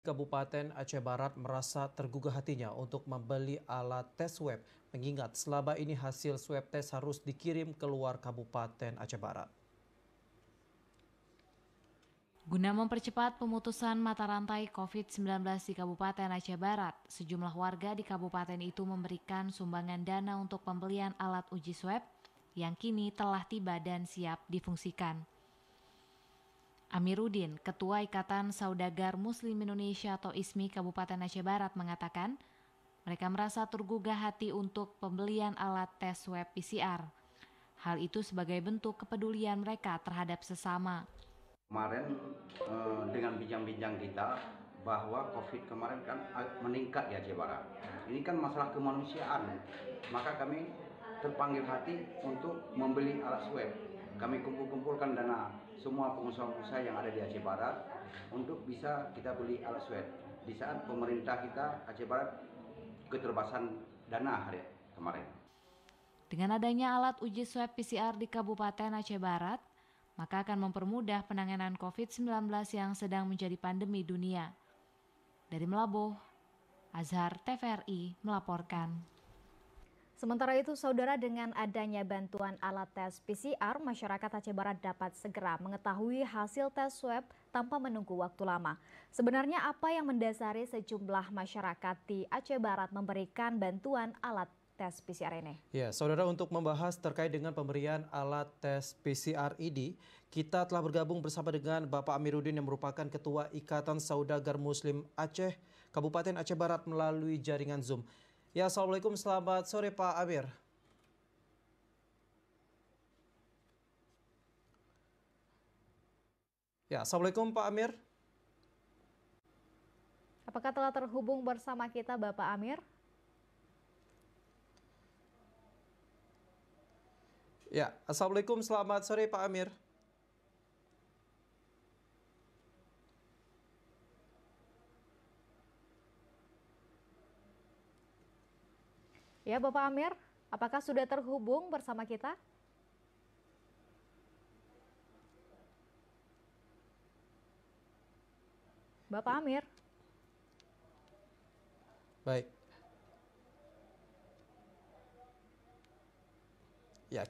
Kabupaten Aceh Barat merasa tergugah hatinya untuk membeli alat tes swab, mengingat selama ini hasil swab tes harus dikirim keluar Kabupaten Aceh Barat. Guna mempercepat pemutusan mata rantai COVID-19 di Kabupaten Aceh Barat, sejumlah warga di kabupaten itu memberikan sumbangan dana untuk pembelian alat uji swab yang kini telah tiba dan siap difungsikan. Amiruddin, Ketua Ikatan Saudagar Muslim Indonesia atau ISMI Kabupaten Aceh Barat mengatakan, mereka merasa tergugah hati untuk pembelian alat tes swab PCR. Hal itu sebagai bentuk kepedulian mereka terhadap sesama. Kemarin dengan bincang-bincang kita bahwa COVID kemarin kan meningkat di Aceh Barat. Ini kan masalah kemanusiaan, maka kami terpanggil hati untuk membeli alat swab. Kami kumpulkan dana semua pengusaha-pengusaha yang ada di Aceh Barat untuk bisa kita beli alat swab. Di saat pemerintah kita Aceh Barat keterbatasan dana hari kemarin. Dengan adanya alat uji swab PCR di Kabupaten Aceh Barat, maka akan mempermudah penanganan COVID-19 yang sedang menjadi pandemi dunia. Dari Melabuh, Azhar TVRI melaporkan. Sementara itu, saudara, dengan adanya bantuan alat tes PCR, masyarakat Aceh Barat dapat segera mengetahui hasil tes swab tanpa menunggu waktu lama. Sebenarnya apa yang mendasari sejumlah masyarakat di Aceh Barat memberikan bantuan alat tes PCR ini? Ya, saudara, untuk membahas terkait dengan pemberian alat tes PCR ini, kita telah bergabung bersama dengan Bapak Amiruddin yang merupakan Ketua Ikatan Saudagar Muslim Aceh, Kabupaten Aceh Barat melalui jaringan Zoom. Ya, Assalamualaikum, selamat sore Pak Amir. Ya, Assalamualaikum Pak Amir. Apakah telah terhubung bersama kita Bapak Amir? Ya, Assalamualaikum, selamat sore Pak Amir. Ya, Bapak Amir, apakah sudah terhubung bersama kita? Bapak Amir. Baik. Ya,